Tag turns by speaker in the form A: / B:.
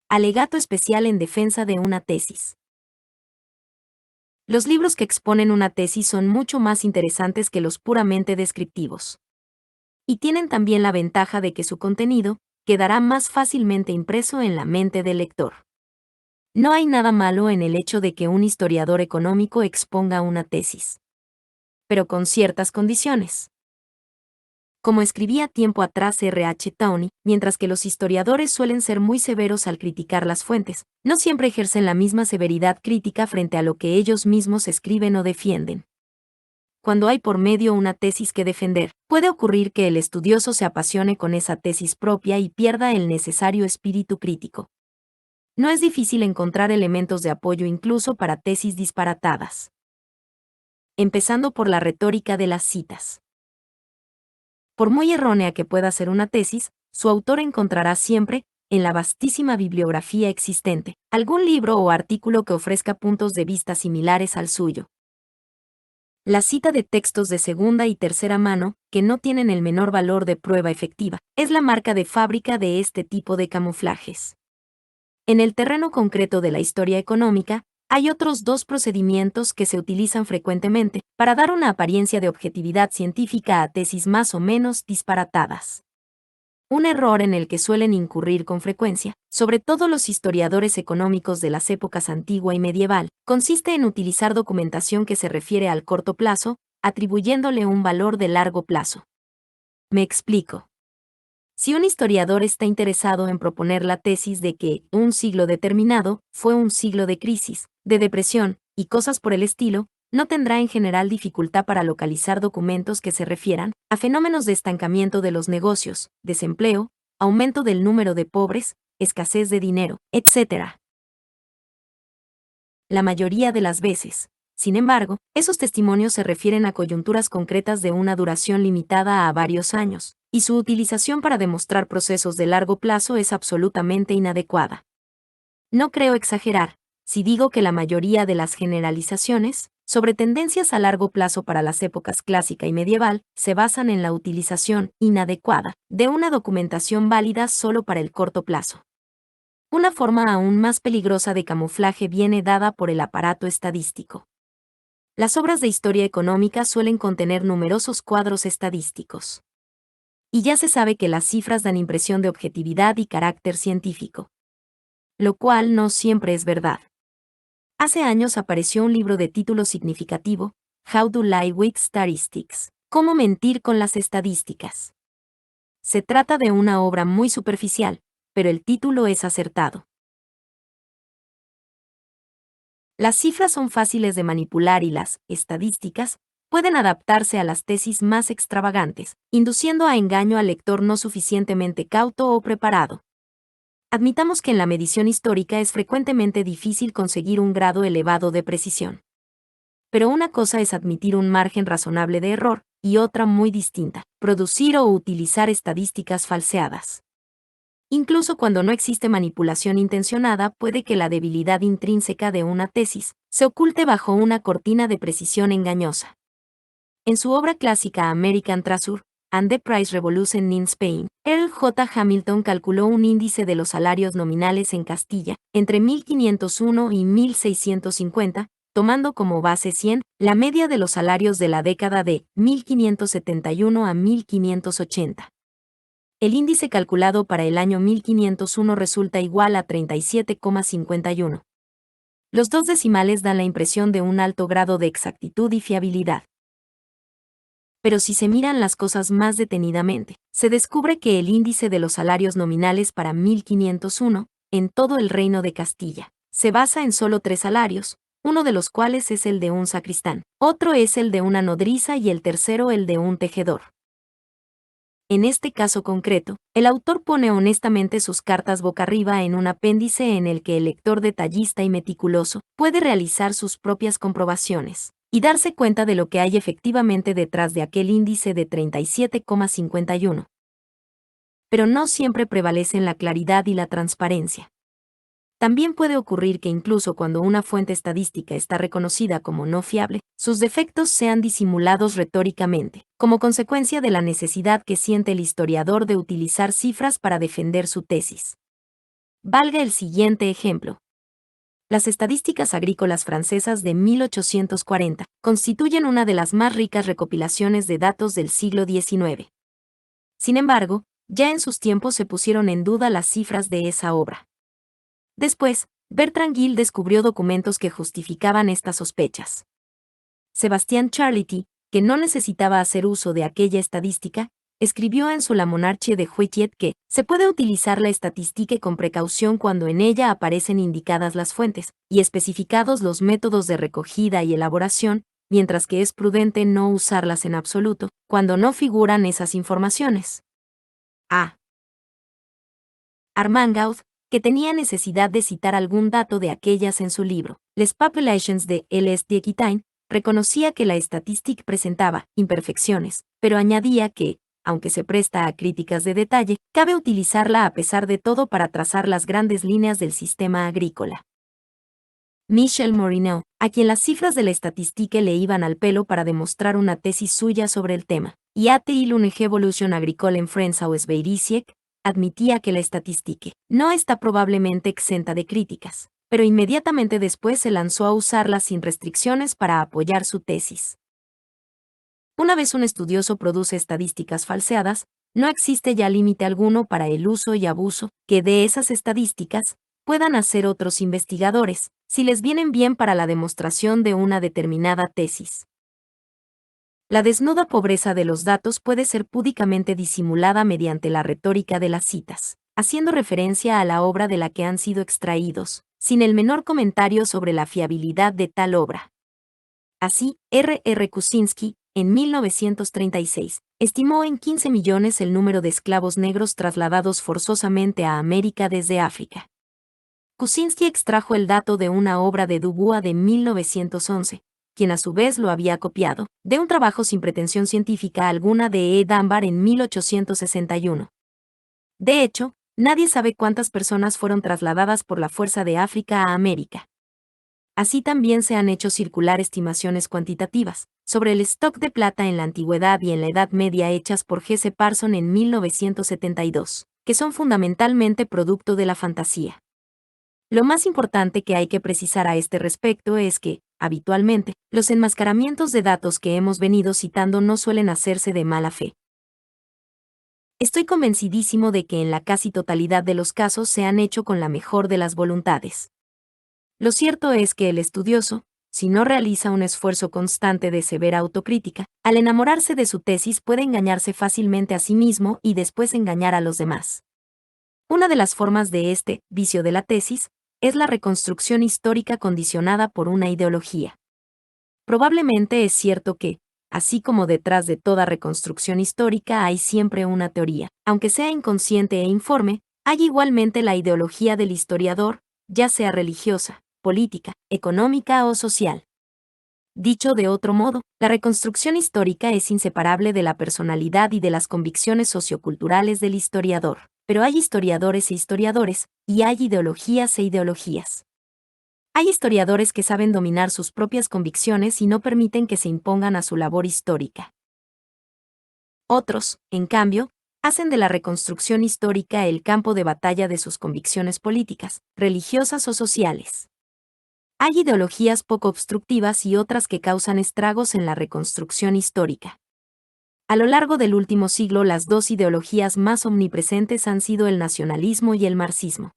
A: Alegato especial en defensa de una tesis. Los libros que exponen una tesis son mucho más interesantes que los puramente descriptivos. Y tienen también la ventaja de que su contenido quedará más fácilmente impreso en la mente del lector. No hay nada malo en el hecho de que un historiador económico exponga una tesis, pero con ciertas condiciones. Como escribía tiempo atrás R.H. Tawney, mientras que los historiadores suelen ser muy severos al criticar las fuentes, no siempre ejercen la misma severidad crítica frente a lo que ellos mismos escriben o defienden. Cuando hay por medio una tesis que defender, puede ocurrir que el estudioso se apasione con esa tesis propia y pierda el necesario espíritu crítico. No es difícil encontrar elementos de apoyo incluso para tesis disparatadas. Empezando por la retórica de las citas. Por muy errónea que pueda ser una tesis, su autor encontrará siempre, en la vastísima bibliografía existente, algún libro o artículo que ofrezca puntos de vista similares al suyo. La cita de textos de segunda y tercera mano, que no tienen el menor valor de prueba efectiva, es la marca de fábrica de este tipo de camuflajes. En el terreno concreto de la historia económica, hay otros dos procedimientos que se utilizan frecuentemente para dar una apariencia de objetividad científica a tesis más o menos disparatadas. Un error en el que suelen incurrir con frecuencia, sobre todo los historiadores económicos de las épocas antigua y medieval, consiste en utilizar documentación que se refiere al corto plazo, atribuyéndole un valor de largo plazo. Me explico. Si un historiador está interesado en proponer la tesis de que un siglo determinado fue un siglo de crisis, de depresión, y cosas por el estilo, no tendrá en general dificultad para localizar documentos que se refieran a fenómenos de estancamiento de los negocios, desempleo, aumento del número de pobres, escasez de dinero, etc. La mayoría de las veces, sin embargo, esos testimonios se refieren a coyunturas concretas de una duración limitada a varios años, y su utilización para demostrar procesos de largo plazo es absolutamente inadecuada. No creo exagerar si digo que la mayoría de las generalizaciones sobre tendencias a largo plazo para las épocas clásica y medieval se basan en la utilización inadecuada de una documentación válida solo para el corto plazo. Una forma aún más peligrosa de camuflaje viene dada por el aparato estadístico. Las obras de historia económica suelen contener numerosos cuadros estadísticos. Y ya se sabe que las cifras dan impresión de objetividad y carácter científico, lo cual no siempre es verdad. Hace años apareció un libro de título significativo, How to Lie with Statistics, ¿Cómo mentir con las estadísticas? Se trata de una obra muy superficial, pero el título es acertado. Las cifras son fáciles de manipular y las estadísticas pueden adaptarse a las tesis más extravagantes, induciendo a engaño al lector no suficientemente cauto o preparado. Admitamos que en la medición histórica es frecuentemente difícil conseguir un grado elevado de precisión. Pero una cosa es admitir un margen razonable de error, y otra muy distinta, producir o utilizar estadísticas falseadas. Incluso cuando no existe manipulación intencionada, puede que la debilidad intrínseca de una tesis se oculte bajo una cortina de precisión engañosa. En su obra clásica American Treasure and the Price Revolution in Spain, Earl J. Hamilton calculó un índice de los salarios nominales en Castilla entre 1501 y 1650, tomando como base 100 la media de los salarios de la década de 1571 a 1580. El índice calculado para el año 1501 resulta igual a 37,51. Los dos decimales dan la impresión de un alto grado de exactitud y fiabilidad. Pero si se miran las cosas más detenidamente, se descubre que el índice de los salarios nominales para 1501, en todo el reino de Castilla, se basa en solo 3 salarios, uno de los cuales es el de un sacristán, otro es el de una nodriza y el tercero el de un tejedor. En este caso concreto, el autor pone honestamente sus cartas boca arriba en un apéndice en el que el lector detallista y meticuloso puede realizar sus propias comprobaciones y darse cuenta de lo que hay efectivamente detrás de aquel índice de 37,51. Pero no siempre prevalecen la claridad y la transparencia. También puede ocurrir que incluso cuando una fuente estadística está reconocida como no fiable, sus defectos sean disimulados retóricamente, como consecuencia de la necesidad que siente el historiador de utilizar cifras para defender su tesis. Valga el siguiente ejemplo. Las estadísticas agrícolas francesas de 1840 constituyen una de las más ricas recopilaciones de datos del siglo XIX. Sin embargo, ya en sus tiempos se pusieron en duda las cifras de esa obra. Después, Bertrand Gill descubrió documentos que justificaban estas sospechas. Sebastián Charlety, que no necesitaba hacer uso de aquella estadística, escribió en su La Monarchie de Juillet que se puede utilizar la estadística con precaución cuando en ella aparecen indicadas las fuentes y especificados los métodos de recogida y elaboración, mientras que es prudente no usarlas en absoluto cuando no figuran esas informaciones. A. Armangaud, que tenía necesidad de citar algún dato de aquellas en su libro, Les Populations de L.S. d'Aquitaine, reconocía que la estadística presentaba imperfecciones, pero añadía que, aunque se presta a críticas de detalle, cabe utilizarla a pesar de todo para trazar las grandes líneas del sistema agrícola. Michel Morineau, a quien las cifras de la estadística le iban al pelo para demostrar una tesis suya sobre el tema, y A.T.I. une Evolution agricole en France aux Beirisiek, admitía que la estadística no está probablemente exenta de críticas, pero inmediatamente después se lanzó a usarla sin restricciones para apoyar su tesis. Una vez un estudioso produce estadísticas falseadas, no existe ya límite alguno para el uso y abuso que de esas estadísticas puedan hacer otros investigadores, si les vienen bien para la demostración de una determinada tesis. La desnuda pobreza de los datos puede ser púdicamente disimulada mediante la retórica de las citas, haciendo referencia a la obra de la que han sido extraídos, sin el menor comentario sobre la fiabilidad de tal obra. Así, R. Kuczynski, en 1936, estimó en 15 millones el número de esclavos negros trasladados forzosamente a América desde África. Kuczynski extrajo el dato de una obra de Dubois de 1911, quien a su vez lo había copiado, de un trabajo sin pretensión científica alguna de E. Dunbar en 1861. De hecho, nadie sabe cuántas personas fueron trasladadas por la fuerza de África a América. Así también se han hecho circular estimaciones cuantitativas sobre el stock de plata en la Antigüedad y en la Edad Media hechas por G.C. Parson en 1972, que son fundamentalmente producto de la fantasía. Lo más importante que hay que precisar a este respecto es que, habitualmente, los enmascaramientos de datos que hemos venido citando no suelen hacerse de mala fe. Estoy convencidísimo de que en la casi totalidad de los casos se han hecho con la mejor de las voluntades. Lo cierto es que el estudioso, si no realiza un esfuerzo constante de severa autocrítica, al enamorarse de su tesis puede engañarse fácilmente a sí mismo y después engañar a los demás. Una de las formas de este vicio de la tesis es la reconstrucción histórica condicionada por una ideología. Probablemente es cierto que, así como detrás de toda reconstrucción histórica hay siempre una teoría, aunque sea inconsciente e informe, hay igualmente la ideología del historiador, ya sea religiosa, política, económica o social. Dicho de otro modo, la reconstrucción histórica es inseparable de la personalidad y de las convicciones socioculturales del historiador, pero hay historiadores e historiadores, y hay ideologías e ideologías. Hay historiadores que saben dominar sus propias convicciones y no permiten que se impongan a su labor histórica. Otros, en cambio, hacen de la reconstrucción histórica el campo de batalla de sus convicciones políticas, religiosas o sociales. Hay ideologías poco obstructivas y otras que causan estragos en la reconstrucción histórica. A lo largo del último siglo las dos ideologías más omnipresentes han sido el nacionalismo y el marxismo.